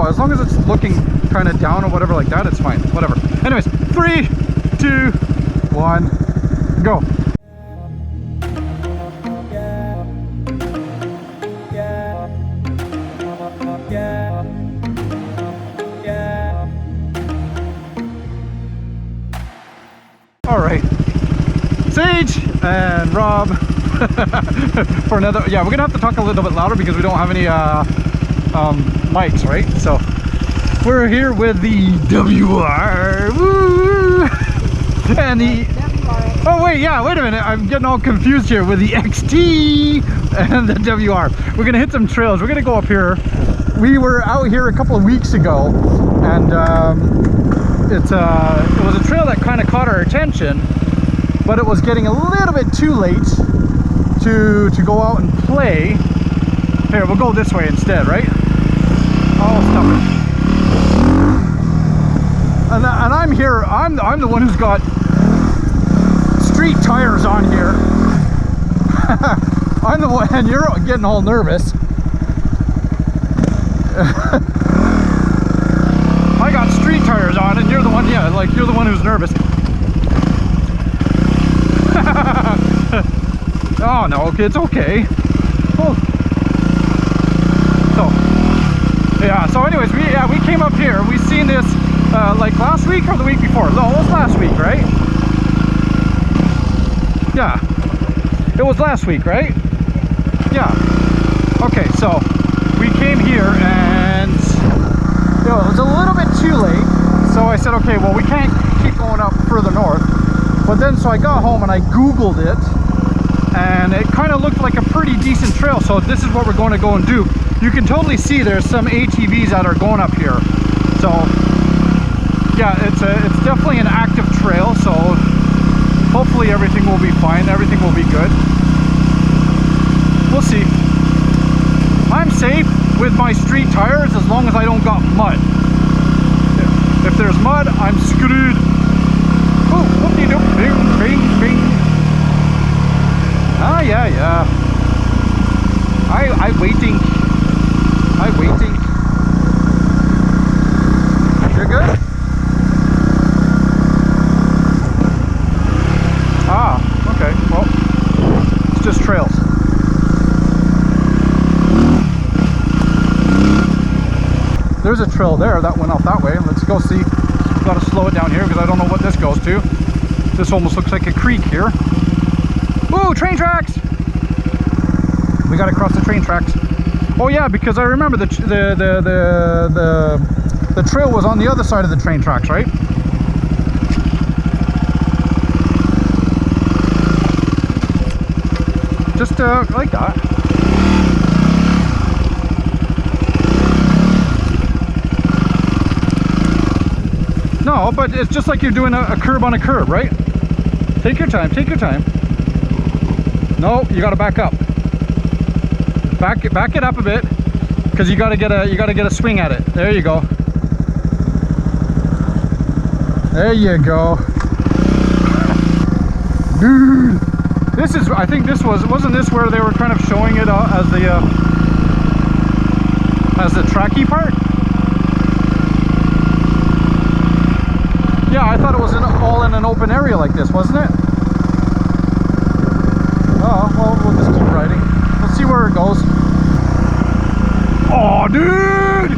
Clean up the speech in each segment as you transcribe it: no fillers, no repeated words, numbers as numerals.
no, as long as it's looking kind of down or whatever like that, it's fine. Whatever. Anyways, 3, 2, 1, go. All right, Sage and Rob for another. Yeah, we're gonna have to talk a little bit louder because we don't have any mics, right? So we're here with the WR. Woo! And the oh wait, yeah, wait a minute, I'm getting all confused here with the XT and the WR. We're gonna hit some trails. We're gonna go up here. We were out here a couple of weeks ago, and it was a trail that kind of caught our attention, but it was getting a little bit too late to go out and play. Here, we'll go this way instead, right? Oh, stop it. And I'm here, I'm the one who's got street tires on here. I'm the one, and you're getting all nervous. I got street tires on, and you're the one, yeah, like you're the one who's nervous. Oh no, it's okay. Oh. So yeah, so anyways, we came up here. We seen this like last week or the week before. No, it was last week, right? Yeah, it was last week, right? Yeah. Okay, so we came here and it was a little bit too late, so I said, okay, well, we can't keep going up further north. But then, so I got home and I Googled it, and it kind of looked like a pretty decent trail. So this is what we're going to go and do. You can totally see there's some ATVs that are going up here. So yeah, it's definitely an active trail. So hopefully everything will be fine. Everything will be good. We'll see. I'm safe with my street tires as long as I don't got mud. If there's mud, I'm screwed. Oh, what do you do? Bing, bing, bing. Ah, yeah, yeah. I waiting. You're good? Ah, okay. Well, it's just trails. There's a trail there that went off that way. Let's go see. We've got to slow it down here because I don't know what this goes to. This almost looks like a creek here. Ooh, train tracks! We got to cross the train tracks. Oh yeah, because I remember the trail was on the other side of the train tracks, right? Just like that. No, but it's just like you're doing a curb on a curb, right? Take your time, take your time. No, you got to back up. Back it up a bit, because you got to get a swing at it. There you go. There you go. Dude, this is, I think this wasn't this where they were kind of showing it as the tracky part? Yeah, I thought it was all in an open area like this, wasn't it? Oh, well, we'll just keep riding. Let's see where it goes. Oh, dude!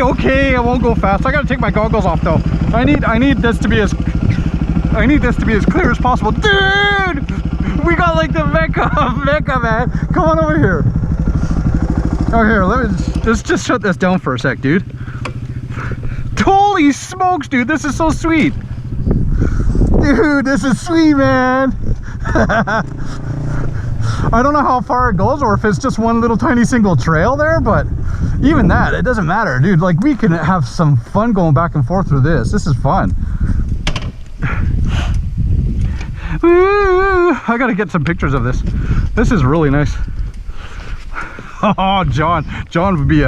Okay, I won't go fast. I gotta take my goggles off though. I need this to be as clear as possible. Dude! We got like the MECA, man. Come on over here. Oh, here, let's just shut this down for a sec, dude. Holy smokes, dude, this is so sweet. Dude, this is sweet, man. I don't know how far it goes or if it's just one little tiny single trail there, but even that, it doesn't matter, dude. Like, we can have some fun going back and forth through this. This is fun. Woo! I gotta get some pictures of this. This is really nice. Oh, John would be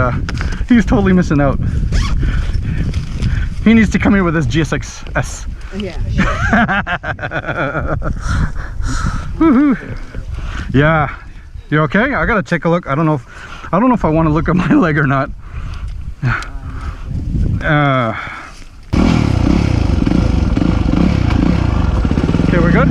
he's totally missing out. He needs to come here with his GSX-S. Yeah. Woohoo. Yeah. You okay? I gotta take a look. I don't know if I want to look at my leg or not. Okay, we're good?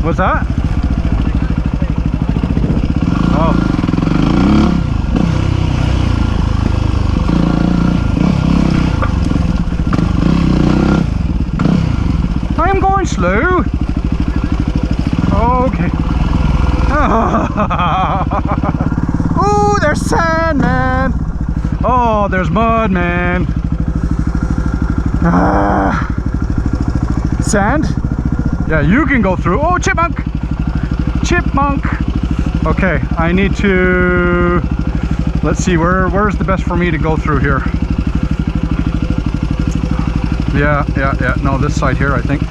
What's that? Oh. I am going slow. Okay. Oh, there's sand, man. Oh, there's mud, man. Sand? Yeah, you can go through. Oh, chipmunk! Chipmunk! Okay, I need to... Let's see, where's the best for me to go through here? Yeah. No, this side here, I think.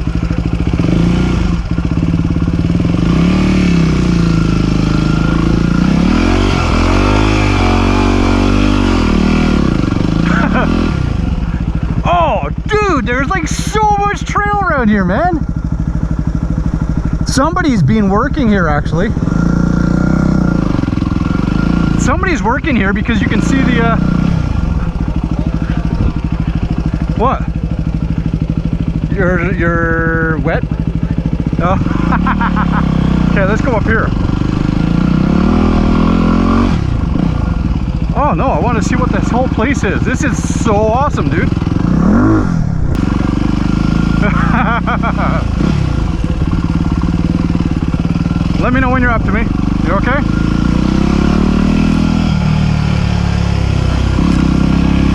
Oh, dude, there's like so much trail around here, man. Somebody's been working here, actually. Somebody's working here because you can see the what? You're wet? Oh. Okay, let's go up here. Oh no, I want to see what this whole place is. This is so awesome, dude. Let me know when you're up to me. You okay?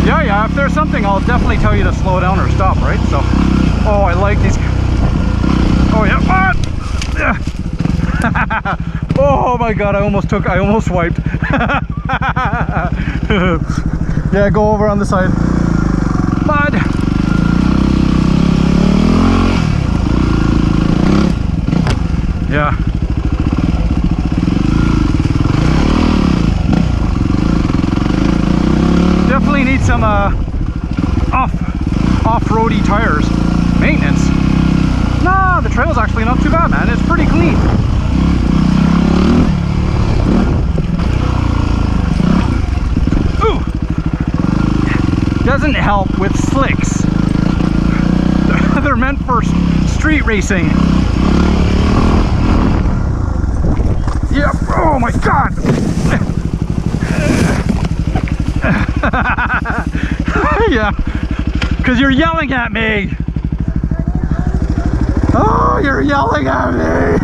Yeah, if there's something, I'll definitely tell you to slow down or stop, right? So, oh, I like these. Oh, yeah. Oh my God, I almost wiped. Yeah, go over on the side. Mud. Yeah. Definitely need some off-roady tires. Maintenance. Nah, the trail's actually not too bad, man. It's pretty clean. Ooh. Doesn't help with slicks. They're meant for street racing. Yep. Oh my God. Yeah, because you're yelling at me. Oh, you're yelling at me.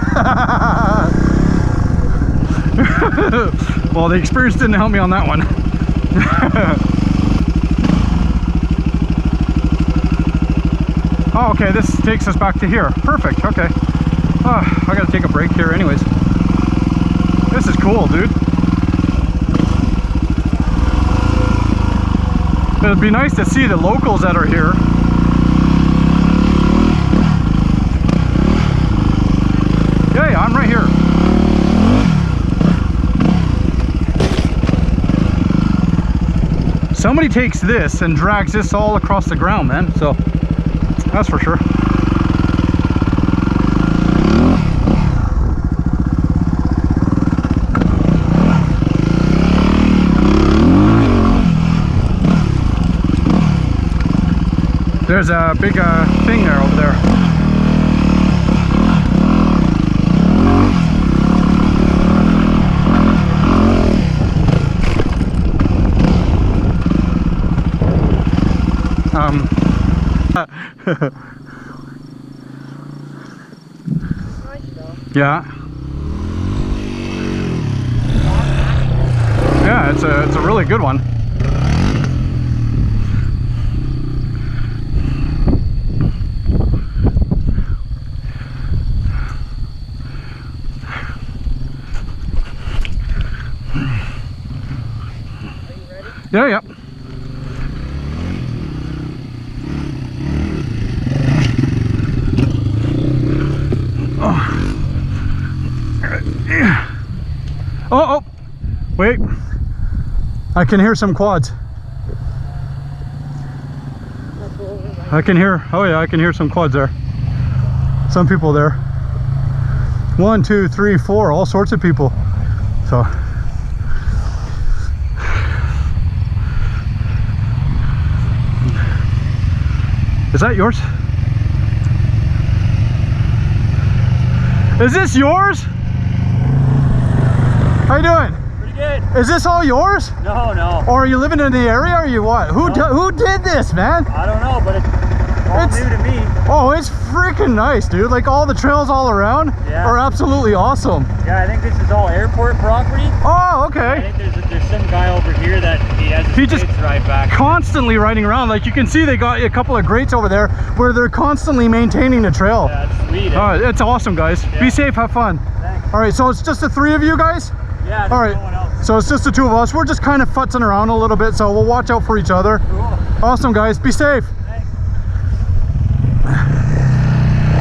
Well, the experience didn't help me on that one. Oh, okay, this takes us back to here. Perfect, okay. Oh, I gotta take a break here anyways. This is cool, dude. It'd be nice to see the locals that are here. Yeah, I'm right here. Somebody takes this and drags this all across the ground, man. So, that's for sure. There's a big thing there over there. Yeah. Yeah, it's a really good one. Yeah, yeah. Oh. Wait. I can hear some quads. I can hear, oh yeah, I can hear some quads there. Some people there. 1, 2, 3, 4, all sorts of people. So. Is that yours? Is this yours? How you doing? Pretty good. Is this all yours? No, no. Or are you living in the area or you what? Who did this, man? I don't know, but it's all new to me. Oh, it's freaking nice, dude. Like all the trails all around are absolutely awesome. Yeah, I think this is all airport property. Oh, okay. I think there's some guy over here that he has his kids ride back. Constantly riding around. Like you can see they got a couple of grates over there where they're constantly maintaining the trail. Yeah, that's sweet. It's awesome, guys. Yeah. Be safe, have fun. Thanks. All right, so it's just the 3 of you guys? Yeah, all right. No one else. So it's just the 2 of us. We're just kind of futzing around a little bit, so we'll watch out for each other. Cool. Awesome, guys. Be safe. Thanks.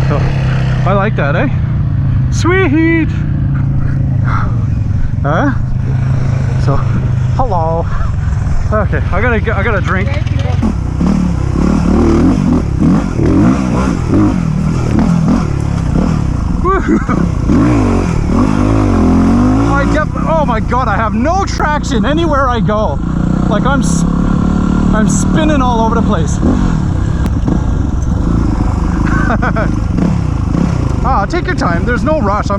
So, I like that, eh? Sweet. So, hello. Okay, I gotta drink. Oh my god, I have no traction anywhere I go. Like I'm spinning all over the place. Take your time. There's no rush.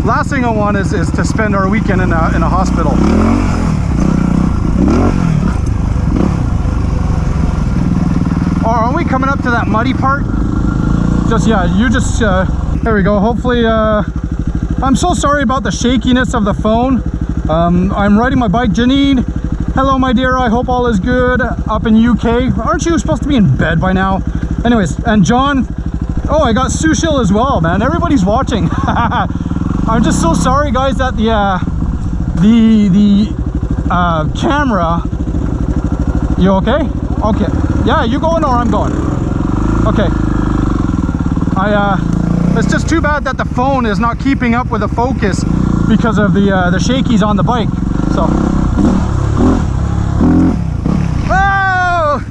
Last thing I want is to spend our weekend in a hospital. Or are we coming up to that muddy part? There we go. Hopefully, I'm so sorry about the shakiness of the phone. I'm riding my bike. Janine, hello my dear, I hope all is good up in UK. Aren't you supposed to be in bed by now? Anyways, and John, oh, I got Sushil as well, man. Everybody's watching. I'm just so sorry, guys, that the camera. You okay? Okay. Yeah, you going or I'm going? Okay. It's just too bad that the phone is not keeping up with the focus because of the shakies on the bike. So. Oh!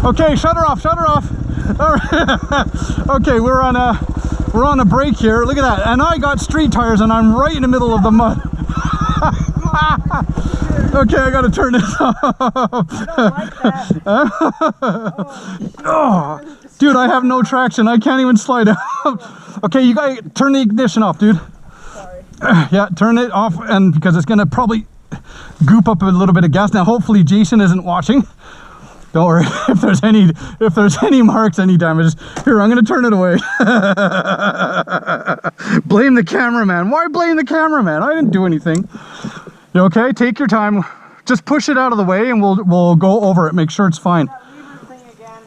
Okay, shut her off. All right. Okay, we're on a break here. Look at that, and I got street tires, and I'm right in the middle of the mud. Okay, I gotta turn this off. I don't like that. Oh, dude, I have no traction. I can't even slide out. Okay, you gotta turn the ignition off, dude. Sorry. Yeah, turn it off, and because it's gonna probably goop up a little bit of gas. Now, hopefully, Jason isn't watching. Don't worry if there's any marks, any damages. Here, I'm gonna turn it away. Blame the cameraman. Why blame the cameraman? I didn't do anything. You okay? Take your time. Just push it out of the way, and we'll go over it. Make sure it's fine. That lever thing again.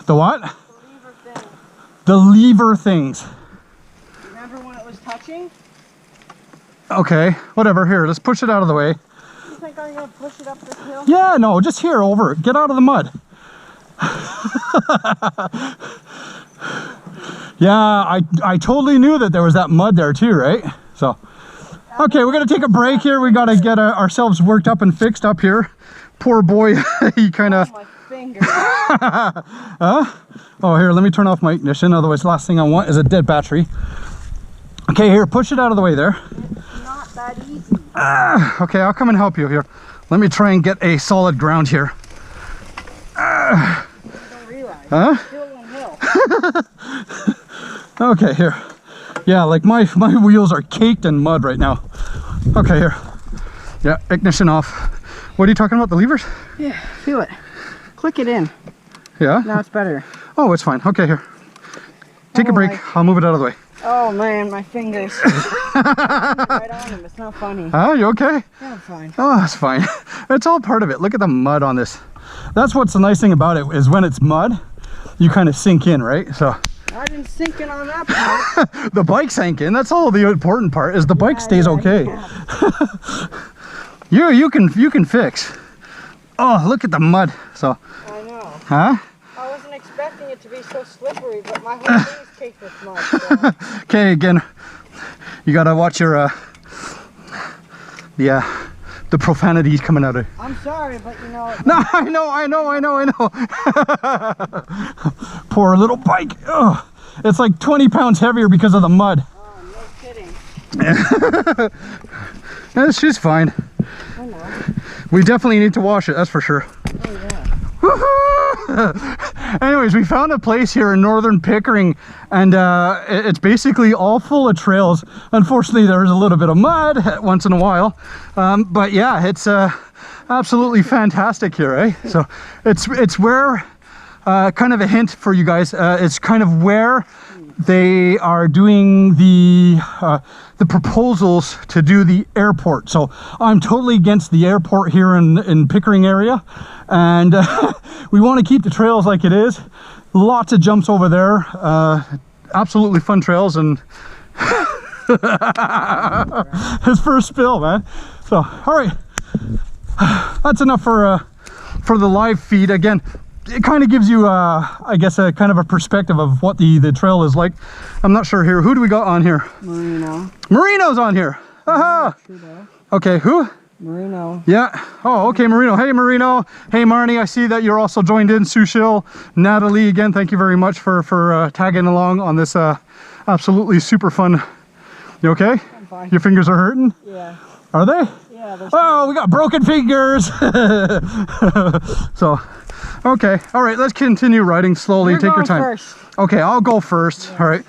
The what? The lever thing. The lever things. Remember when it was touching? Okay, whatever. Here, let's push it out of the way. You think I'm gonna push it up this hill? Yeah, no, just here, over it. Get out of the mud. Yeah, I totally knew that there was that mud there too, right? So, okay, we're gonna take a break here. We gotta get ourselves worked up and fixed up here. Poor boy, he kind of. Oh, my finger. Huh? Oh, here, let me turn off my ignition. Otherwise, last thing I want is a dead battery. Okay, here, push it out of the way there. It's not that easy. Okay, I'll come and help you here. Let me try and get a solid ground here. I don't realize. Huh? Hill and hill. Okay, here. Yeah, like my wheels are caked in mud right now. Okay, here. Yeah, ignition off. What are you talking about, the levers? Yeah, feel it. Click it in. Yeah? Now it's better. Oh, it's fine. Okay, here. Take a break. I'll move it out of the way. Oh man, my fingers. Right on them. It's not funny. Oh, you okay? Yeah, I'm fine. Oh, that's fine. It's all part of it. Look at the mud on this. That's what's the nice thing about it, is when it's mud, you kind of sink in, right? So I didn't sink in on that part. the bike sank in. That's all the important part, is the bike stays okay. Yeah. you can fix. Oh, look at the mud. So. I know. Huh? I wasn't expecting it to be so slippery, but my whole thing is caked with mud. So. Okay, again, You gotta watch your the profanities coming out of. I'm sorry, but you know. No, I know. Poor little bike. Ugh. It's like 20 pounds heavier because of the mud. Oh, no kidding. Yeah, she's fine. I know. We definitely need to wash it, that's for sure. Oh, yeah. Anyways, we found a place here in northern Pickering, and it's basically all full of trails. Unfortunately, there's a little bit of mud once in a while, but yeah, it's absolutely fantastic here, eh? So it's where kind of a hint for you guys. It's kind of where they are doing the proposals to do the airport. So I'm totally against the airport here in Pickering area, and we want to keep the trails like it is. Lots of jumps over there, absolutely fun trails, and his first spill, man. So all right, that's enough for the live feed. Again, it kind of gives you I guess a kind of a perspective of what the trail is like. I'm not sure here, who do we got on here? Marino's on here. Haha. Okay, who? Marino. Yeah. Oh, okay, Marino. Hey, Marino. Hey, Marnie. I see that you're also joined in. Sushil, Natalie. Again, thank you very much for tagging along on this absolutely super fun. You okay? I'm fine. Your fingers are hurting? Yeah. Are they? Yeah. Oh, we got broken fingers. So, okay. All right. Let's continue riding slowly. You're Take your going time. first. Okay, I'll go first. Yeah. All right.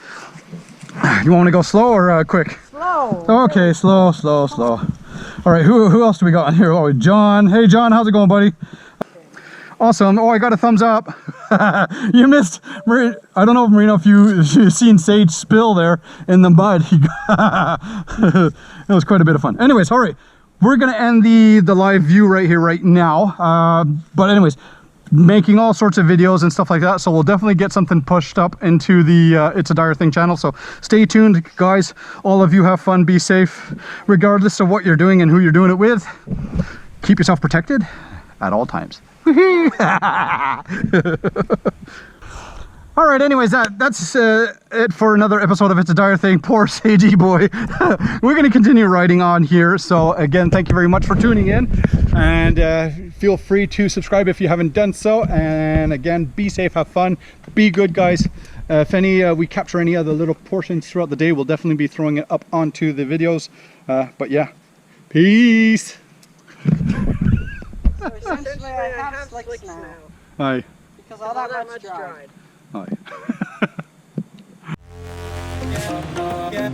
You want to go slow or quick? Slow. Okay, slow. All right, who else do we got on here? Oh, John. Hey, John, how's it going, buddy? Awesome. Oh, I got a thumbs up. You missed. I don't know, Marino, if you've seen Sage spill there in the mud. It was quite a bit of fun. Anyways, all right, we're gonna end the live view right here, right now. But anyways, making all sorts of videos and stuff like that, so we'll definitely get something pushed up into the It's a Dyer Thing channel. So stay tuned, guys. All of you have fun, be safe regardless of what you're doing and who you're doing it with. Keep yourself protected at all times. All right, anyways, that's it for another episode of It's a Dyer Thing. Poor Sagey boy. We're going to continue riding on here. So again, thank you very much for tuning in, and feel free to subscribe if you haven't done so. And again, be safe, have fun, be good, guys. If we capture any other little portions throughout the day, we'll definitely be throwing it up onto the videos. But yeah, peace. So essentially, I have slicks now. Hi. Because all that much dried. Hi. Yeah.